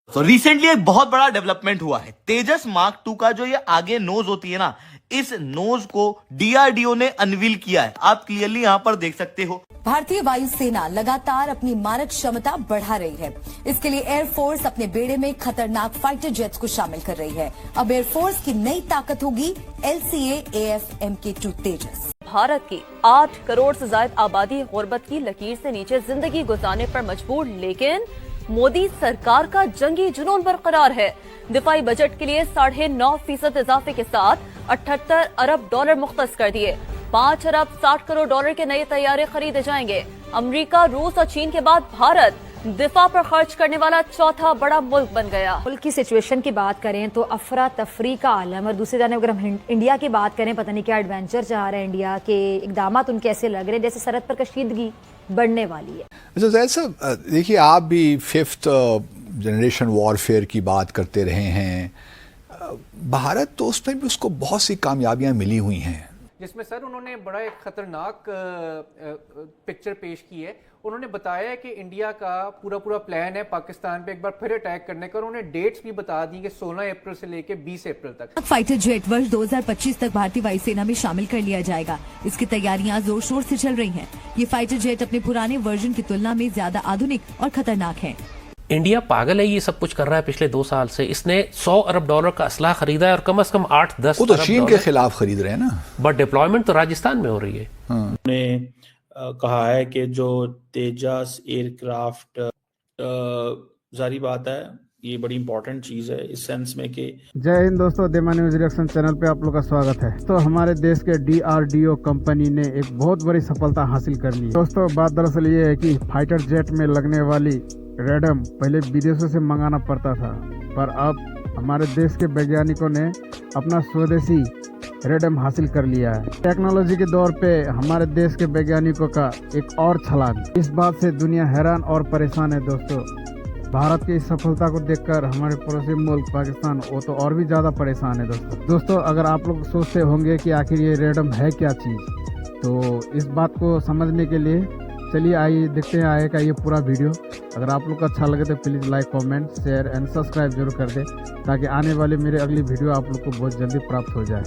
तो रिसेंटली एक बहुत बड़ा डेवलपमेंट हुआ है। तेजस मार्क 2 का जो ये आगे नोज होती है ना, इस नोज को डीआरडीओ ने अनवील किया है। आप क्लियरली यहां पर देख सकते हो। भारतीय वायुसेना लगातार अपनी मारक क्षमता बढ़ा रही है। इसके लिए एयरफोर्स अपने बेड़े में खतरनाक फाइटर जेट्स को शामिल कर रही है। अब एयरफोर्स की नई ताकत होगी LCA AF MK2 तेजस। भारत की 8 करोड़ से ज्यादा आबादी गुर्बत की लकीर से नीचे जिंदगी गुजारने पर मजबूर, लेकिन मोदी सरकार का जंगी जुनून बरकरार है। दिफाई बजट के लिए 9.5% इजाफे के साथ 78 अरब डॉलर मुख्तस कर दिए। 5 अरब 60 करोड़ डॉलर के नए तैयारे खरीदे जाएंगे। अमेरिका, रूस और चीन के बाद भारत दिफा पर खर्च करने वाला चौथा बड़ा मुल्क बन गया। मुल्क की सिचुएशन की बात करें तो अफरा तफरी का आलम, और दूसरी जानब अगर हम इंडिया की बात करें, पता नहीं क्या एडवेंचर चाह रहे हैं इंडिया के, इकदाम उनके ऐसे लग रहे हैं जैसे सरहद पर कशीदगी बढ़ने वाली है। जैद साहब, देखिए आप भी 5th जनरेशन वॉरफेयर की बात करते रहे हैं। भारत तो उसमें भी उसको बहुत सी कामयाबियां मिली हुई हैं, जिसमें सर उन्होंने बड़ा एक खतरनाक पिक्चर पेश की है। उन्होंने बताया कि इंडिया का पूरा प्लान है पाकिस्तान पे एक बार फिर अटैक करने का। उन्होंने डेट्स भी बता दी कि 16 अप्रैल से लेके 20 अप्रैल तक। फाइटर जेट वर्ष 2025 तक भारतीय वायुसेना में शामिल कर लिया जाएगा। इसकी तैयारियां जोर शोर से चल रही हैं। ये फाइटर जेट अपने पुराने वर्जन की तुलना में ज्यादा आधुनिक और खतरनाक है। इंडिया पागल है, ये सब कुछ कर रहा है पिछले 2 साल से। इसने 100 अरब डॉलर का असलाह खरीदा है और कम से कम 8-10 वो तो चीन के खिलाफ खरीद रहे हैं ना। बट डिप्लॉयमेंट तो राजस्थान में हो रही है। उन्होंने कहा है कि जो तेजस एयरक्राफ्ट, जारी बात है ये बड़ी इंपॉर्टेंट चीज है इस सेंस में कि। जय हिंद दोस्तों, देमा न्यूज रिएक्शन चैनल पे आप लोग का स्वागत है। तो हमारे देश के DRDO कंपनी ने एक बहुत बड़ी सफलता हासिल कर ली। दोस्तों बात दरअसल ये है कि फाइटर जेट में लगने वाली रेडम पहले विदेशों से मंगाना पड़ता था, पर अब हमारे देश के वैज्ञानिकों ने अपना स्वदेशी रेडम हासिल कर लिया है। टेक्नोलॉजी के दौर पे हमारे देश के वैज्ञानिकों का एक और छलांग। इस बात से दुनिया हैरान और परेशान है दोस्तों। भारत की इस सफलता को देखकर हमारे पड़ोसी मुल्क पाकिस्तान वो तो और भी ज्यादा परेशान है दोस्तों। अगर आप लोग सोचते होंगे कि आखिर ये रेडम है क्या चीज, तो इस बात को समझने के लिए चलिए आइए देखते हैं आएगा ये पूरा वीडियो। अगर आप लोग को अच्छा लगे तो please like, comment, share and subscribe जरूर कर दें, ताकि आने वाले मेरे अगली वीडियो आप लोग को बहुत जल्दी प्राप्त हो जाए।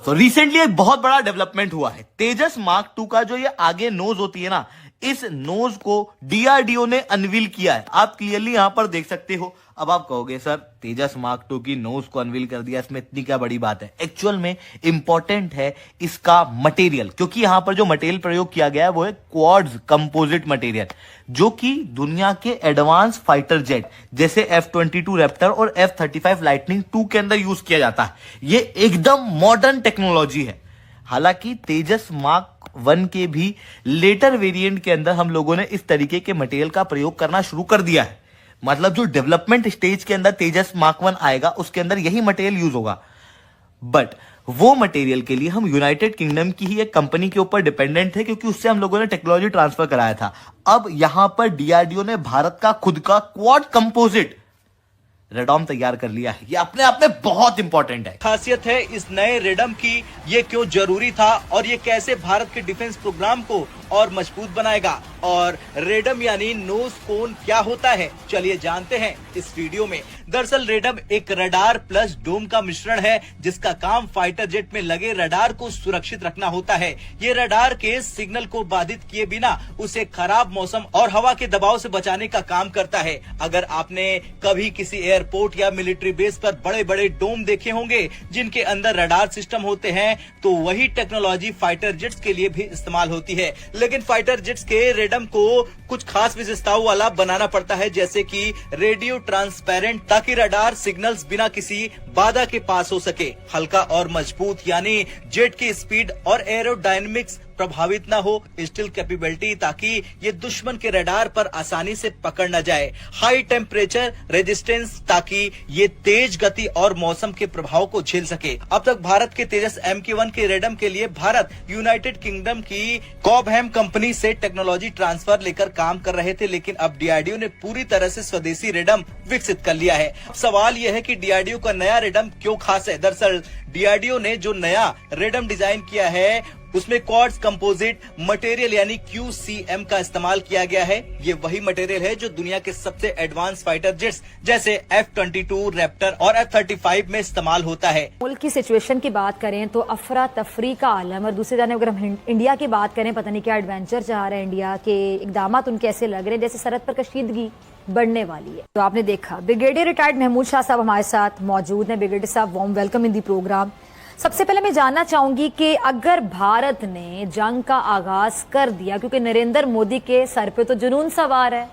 तो रिसेंटली एक बहुत बड़ा डेवलपमेंट हुआ है। तेजस मार्क 2 का जो ये आगे नोज होती है ना, इस नोज को डीआरडीओ ने अनवील किया है। आप क्लियरली यहां पर देख सकते हो। अब आप कहोगे सर तेजस मार्क 2 की नोज को अनवील कर दिया, इसमें इतनी क्या बड़ी बात है। एक्चुअल में इंपॉर्टेंट है इसका मटेरियल, क्योंकि यहां पर जो मटेरियल प्रयोग किया गया है वो है क्वार्ट्ज कंपोजिट मटेरियल, जो कि दुनिया के एडवांस फाइटर जेट जैसे F-22 रैप्टर और F-35 लाइटनिंग 2 के अंदर यूज किया जाता है। ये एकदम मॉडर्न टेक्नोलॉजी है। हालांकि तेजस मार्क 1 के भी लेटर वेरिएंट के अंदर हम लोगों ने इस तरीके के मटेरियल का प्रयोग करना शुरू कर दिया है। मतलब जो डेवलपमेंट स्टेज के अंदर तेजस मार्क 1 आएगा उसके अंदर यही मटेरियल यूज होगा। बट वो मटेरियल के लिए हम यूनाइटेड किंगडम की ही एक कंपनी के ऊपर डिपेंडेंट थे, क्योंकि उससे हम लोगों ने टेक्नोलॉजी ट्रांसफर कराया था। अब यहां पर डीआरडीओ ने भारत का खुद का क्वाड कंपोजिट रेडॉम तैयार कर लिया है। ये अपने आप में बहुत इंपॉर्टेंट है। खासियत है इस नए रेडम की, ये क्यों जरूरी था और ये कैसे भारत के डिफेंस प्रोग्राम को और मजबूत बनाएगा, और रेडम यानी नोज कोन क्या होता है, चलिए जानते हैं इस वीडियो में। दरअसल रेडम एक रडार प्लस डोम का मिश्रण है, जिसका काम फाइटर जेट में लगे रडार को सुरक्षित रखना होता है। ये रडार के सिग्नल को बाधित किए बिना उसे खराब मौसम और हवा के दबाव से बचाने का काम करता है। अगर आपने कभी किसी एयरपोर्ट या मिलिट्री बेस पर बड़े बड़े डोम देखे होंगे जिनके अंदर रडार सिस्टम होते हैं, तो वही टेक्नोलॉजी फाइटर जेट्स के लिए भी इस्तेमाल होती है। लेकिन फाइटर जेट्स के रेडम को कुछ खास विशेषताओं वाला बनाना पड़ता है, जैसे कि रेडियो ट्रांसपेरेंट, ताकि रडार सिग्नल्स बिना किसी बाधा के पास हो सके। हल्का और मजबूत यानी जेट की स्पीड और एरोडायनेमिक्स प्रभावित न हो। स्टील कैपेबिलिटी, ताकि ये दुश्मन के रडार पर आसानी से पकड़ न जाए। हाई टेम्परेचर रेजिस्टेंस, ताकि ये तेज गति और मौसम के प्रभाव को झेल सके। अब तक भारत के तेजस MK1 के रेडम के लिए भारत यूनाइटेड किंगडम की कॉबहैम कंपनी से टेक्नोलॉजी ट्रांसफर लेकर काम कर रहे थे, लेकिन अब डीआरडीओ ने पूरी तरह से स्वदेशी रेडम विकसित कर लिया है। अब सवाल यह है कि डीआरडीओ का नया रेडम क्यों खास है। दरअसल डीआरडीओ ने जो नया रेडम डिजाइन किया है उसमें क्वार्ट्ज कंपोजिट मटेरियल यानी QCM का इस्तेमाल किया गया है। ये वही मटेरियल है जो दुनिया के सबसे एडवांस फाइटर जेट्स जैसे F-22, रैप्टर और F-35 में इस्तेमाल होता है। मुल्क की सिचुएशन की बात करें तो अफरा तफरी का आलम, और दूसरी जानब अगर हम इंडिया की बात करें, पता नहीं क्या एडवेंचर चाह रहे हैं इंडिया के, इकदाम उनके ऐसे लग रहे हैं जैसे सरहद पर कशीदगी बढ़ने वाली है। तो आपने देखा ब्रिगेडियर रिटायर्ड महमूद शाह साहब हमारे साथ मौजूद हैं। ब्रिगेडियर साहब, warm welcome in the programme. सबसे पहले मैं जानना चाहूंगी कि अगर भारत ने जंग का आगाज कर दिया, क्योंकि नरेंद्र मोदी के सर पे तो जुनून सवार है,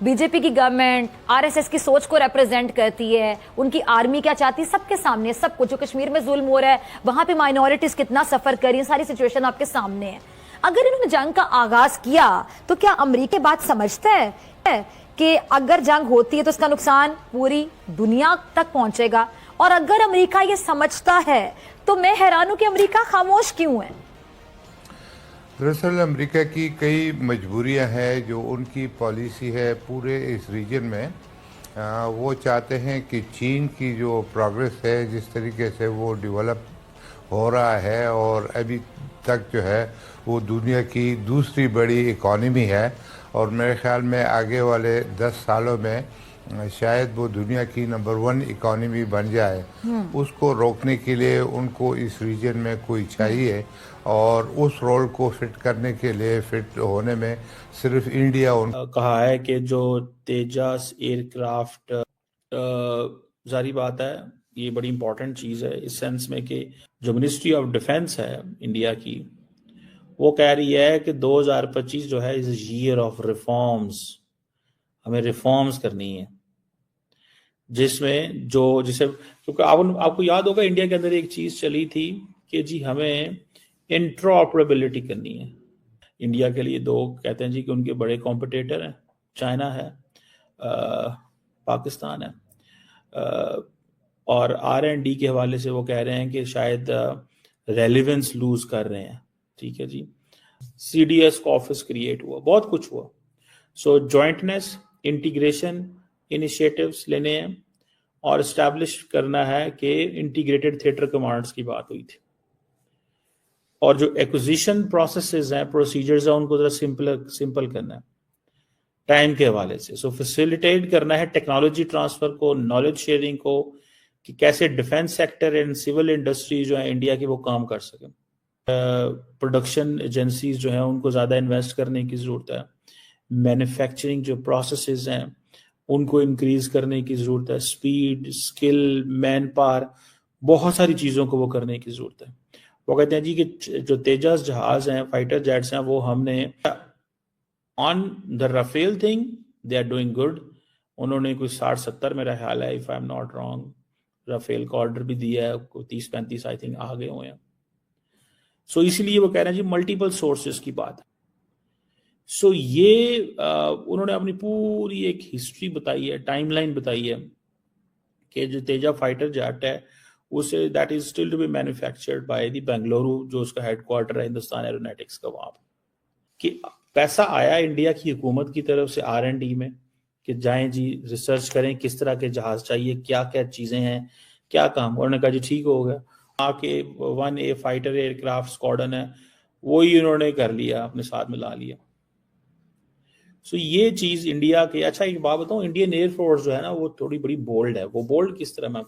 बीजेपी की गवर्नमेंट आरएसएस की सोच को रिप्रेजेंट करती है, उनकी आर्मी क्या चाहती है सबके सामने सब कुछ, जो कश्मीर में जुल्म हो रहा है, वहां पे माइनॉरिटीज कितना सफर कर रही है, सारी सिचुएशन आपके सामने है। अगर इन्होंने जंग का आगाज किया तो क्या अमेरिका बात समझता है कि अगर जंग होती है तो इसका नुकसान पूरी दुनिया तक पहुंचेगा? और अगर अमेरिका ये समझता है तो मैं हैरान हूं कि अमेरिका खामोश क्यों है? दरअसल अमेरिका की कई मजबूरियां हैं, जो उनकी पॉलिसी है पूरे इस रीजन में। वो चाहते हैं कि चीन की जो प्रोग्रेस है, जिस तरीके से वो डेवलप हो रहा है और अभी तक जो है वो दुनिया की दूसरी बड़ी इकॉनमी है, और मेरे ख्याल में आगे वाले 10 सालों में शायद वो दुनिया की नंबर 1 इकॉनमी बन जाए। उसको रोकने के लिए उनको इस रीजन में कोई चाहिए, और उस रोल को फिट करने के लिए, फिट होने में सिर्फ इंडिया कहा है कि जो तेजस एयरक्राफ्ट, जारी बात है ये बड़ी इंपॉर्टेंट चीज़ है इस सेंस में कि जो मिनिस्ट्री ऑफ डिफेंस है इंडिया की, वो कह रही है कि 2025 जो है इज ईयर ऑफ रिफॉर्म्स, हमें रिफॉर्म्स करनी है, जिसमें जिसे क्योंकि आपको याद होगा इंडिया के अंदर एक चीज चली थी कि जी हमें इंट्रॉपरेबिलिटी करनी है। इंडिया के लिए 2 कहते हैं जी कि उनके बड़े कॉम्पिटिटर हैं, चाइना है, पाकिस्तान है, और R&D के हवाले से वो कह रहे हैं कि शायद रेलिवेंस लूज कर रहे हैं। ठीक है जी, CDS का ऑफिस क्रिएट हुआ, बहुत कुछ हुआ। सो जॉइंटनेस, इंटीग्रेशन इनिशिएटिव्स लेने हैं, और इस्टेब्लिश करना है कि इंटीग्रेटेड थिएटर कमांड्स की बात हुई थी, और जो एक्विजिशन प्रोसेसेस हैं, प्रोसीजर्स हैं, उनको जरा सिंपल करना है टाइम के हवाले से। सो फैसिलिटेट करना है टेक्नोलॉजी ट्रांसफर को, नॉलेज शेयरिंग को, कि कैसे defence sector and civil industry जो है इंडिया की वो काम कर सकें। प्रोडक्शन एजेंसीज जो हैं उनको ज़्यादा इन्वेस्ट करने की ज़रूरत है। मैन्युफैक्चरिंग जो प्रोसेसेस हैं उनको इंक्रीज करने की ज़रूरत है। स्पीड, स्किल, मैन पावर, बहुत सारी चीज़ों को वो करने की ज़रूरत है। वो कहते हैं जी कि जो तेजस जहाज़ हैं, फाइटर जेट्स हैं, वो हमने on the Rafale thing they are doing good. उन्होंने कोई 60-70 मेरा ख्याल है, if I am not wrong, Rafale का ऑर्डर भी दिया है, 30-35 आई थिंक आ गए हुए हैं। सो इसीलिए वो कह रहे हैं जी मल्टीपल सोर्सेस की बात है। सो ये उन्होंने अपनी पूरी एक हिस्ट्री बताई है, टाइमलाइन बताई है कि जो तेजा फाइटर जेट है उसे that is still to be manufactured by the Bengaluru, जो उसका हेडक्वार्टर है हिंदुस्तान एरोनॉटिक्स का, वहां पर कि पैसा आया इंडिया की हुकूमत की तरफ से R&D में कि जाएं जी रिसर्च करें किस तरह के जहाज चाहिए, क्या क्या चीजें हैं, क्या काम। उन्होंने कहा जी ठीक हो गया, आके 1A फाइटर एयरक्राफ्ट स्क्वाड्रन है वही उन्होंने कर लिया, अपने साथ मिला लिया। सो ये चीज इंडिया के, अच्छा एक बात बताऊं, इंडियन एयरफोर्स जो है ना वो थोड़ी बड़ी बोल्ड है। वो बोल्ड किस तरह मैं